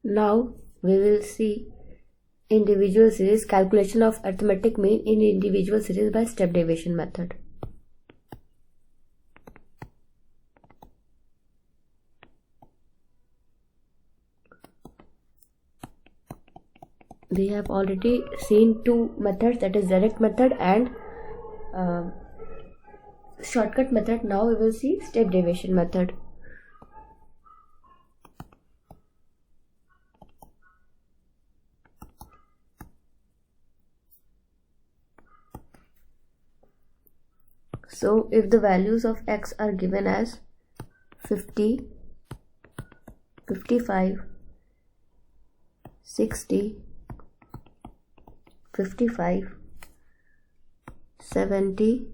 Now we will see individual series, calculation of arithmetic mean in individual series by step deviation method. We have already seen two methods, that is direct method and shortcut method. Now we will see step deviation method. So if the values of x are given as 50, 55, 60, 55, 70,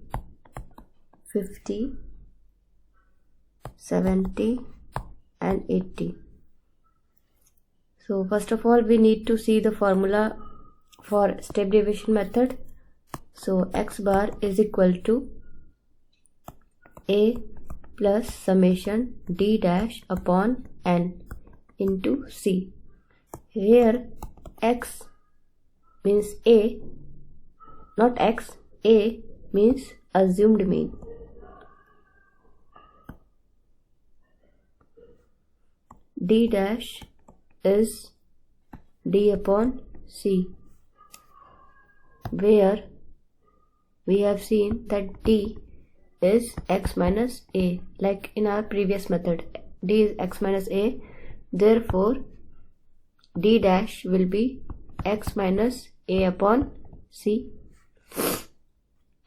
50, 70 and 80. So first of all we need to see the formula for step deviation method. So x bar is equal to a plus summation d dash upon n into c. Here x means a, not x, a means assumed mean. D dash is d upon c, where we have seen that d is x minus a, like in our previous method. D is x minus a, therefore d dash will be x minus a upon c,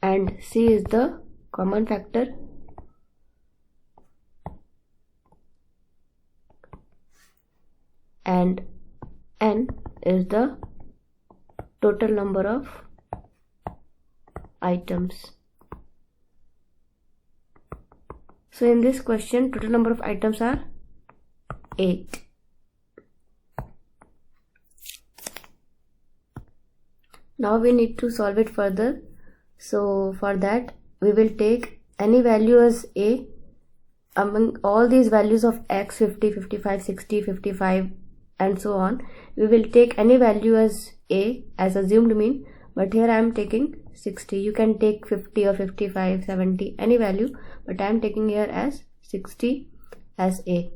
and c is the common factor, and n is the total number of items. So in this question total number of items are 8. Now we need to solve it further. So for that we will take any value as a among all these values of x, 50, 55, 60, 55 and so on. We will take any value as a as assumed mean, but here I am taking 60. You can take 50 or 55, 70, any value, but I am taking here as 60 as a.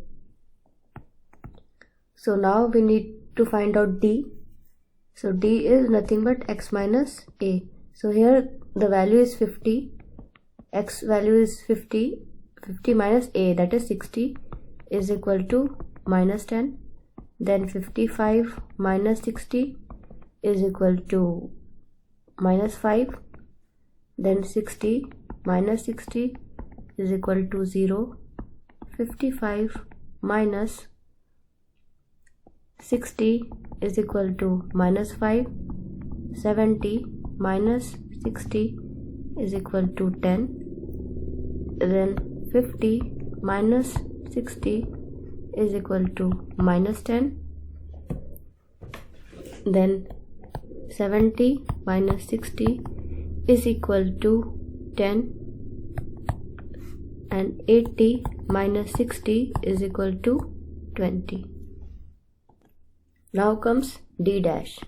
So now we need to find out d. So d is nothing but x minus a. So here the value is 50, x value is 50, 50 minus a, that is 60, is equal to minus 10. Then 55 minus 60 is equal to minus 5. Then 60 minus 60 is equal to 0. 55 minus 60 is equal to minus 5. 70 minus 60 is equal to 10. Then 50 minus 60 is equal to minus 10. Then 70 minus 60 is equal to 10, and 80 minus 60 is equal to 20. Now comes d dash.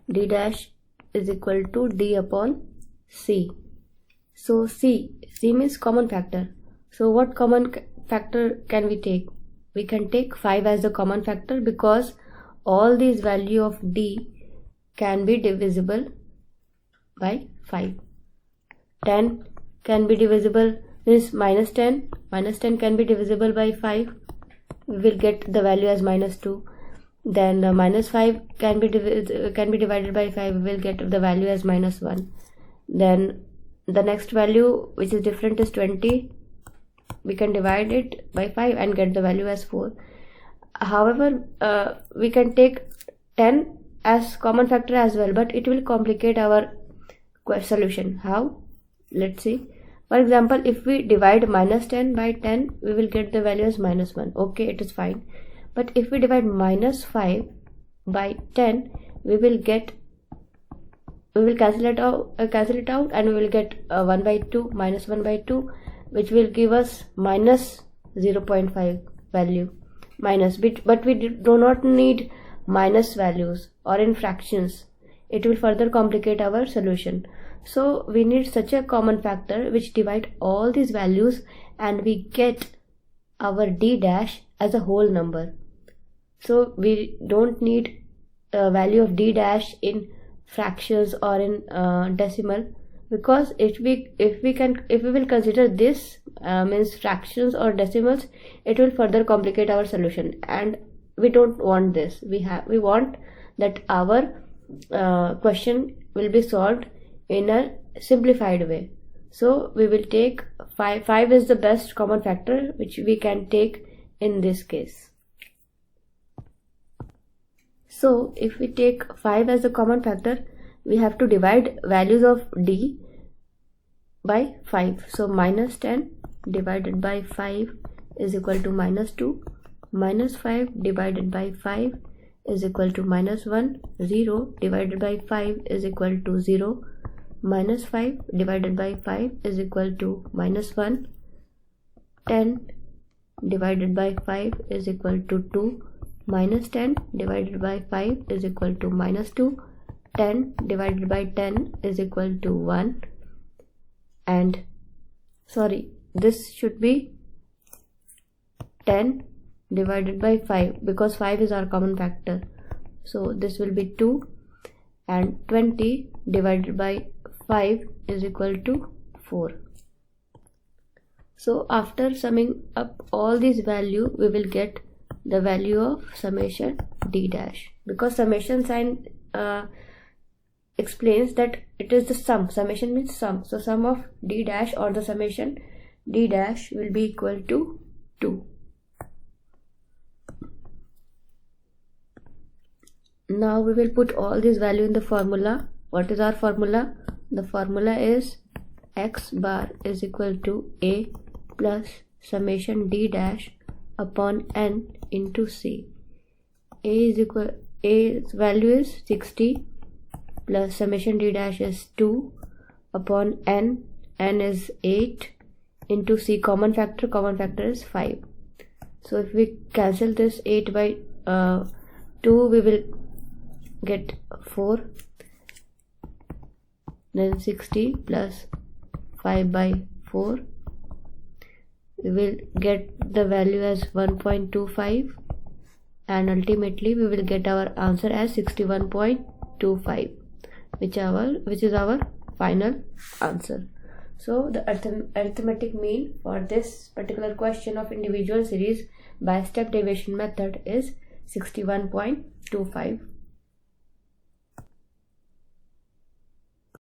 D dash is equal to d upon c. So c means common factor. So what common factor can we take? We can take 5 as the common factor, because all these value of d can be divisible by 5. 10 can be divisible, means minus 10 can be divisible by 5. We will get the value as minus 2. Then minus 5 can be divided by 5. We will get the value as minus 1. Then the next value which is different is 20. We can divide it by 5 and get the value as 4. However, we can take 10 as common factor as well, but it will complicate our solution. How? Let's see. For example, if we divide minus 10 by 10, we will get the value as minus 1. Okay, it is fine. But if we divide minus 5 by 10, we will cancel it out, and we will get 1 by 2 minus 1 by 2, which will give us minus 0.5 value. minus, but we do not need minus values or in fractions. It will further complicate our solution. So we need such a common factor which divide all these values and we get our d dash as a whole number. So we don't need a value of d dash in fractions or in decimal, because if we will consider this means fractions or decimals, it will further complicate our solution, and we don't want this. We want that our question will be solved in a simplified way. So we will take 5 is the best common factor which we can take in this case. So if we take 5 as a common factor, we have to divide values of d by 5. So minus 10 divided by 5 is equal to minus 2. Minus 5 divided by 5 is equal to minus 1. 0 divided by 5 is equal to 0. Minus 5 divided by 5 is equal to minus 1. 10 divided by 5 is equal to 2. Minus 10 divided by 5 is equal to minus 2. 10 divided by 10 is equal to 1. And sorry, this should be 10 divided by 5 because 5 is our common factor. So this will be 2, and 20 divided by 5 is equal to 4. So after summing up all these values, we will get the value of summation d dash, because summation sign explains that it is the sum. Summation means sum. So sum of d dash or the summation d dash will be equal to 2. Now we will put all these values in the formula. What is our formula? The formula is x bar is equal to a plus summation d dash upon n into c. A's value is 60 plus summation d dash is 2 upon n is 8 into c. Common factor is 5. So if we cancel this 8 by 2, we will get 4. Then 60 plus 5 by 4, we will get the value as 1.25, and ultimately we will get our answer as 61.25, which is our final answer. So the arithmetic mean for this particular question of individual series by step derivation method is 61.25.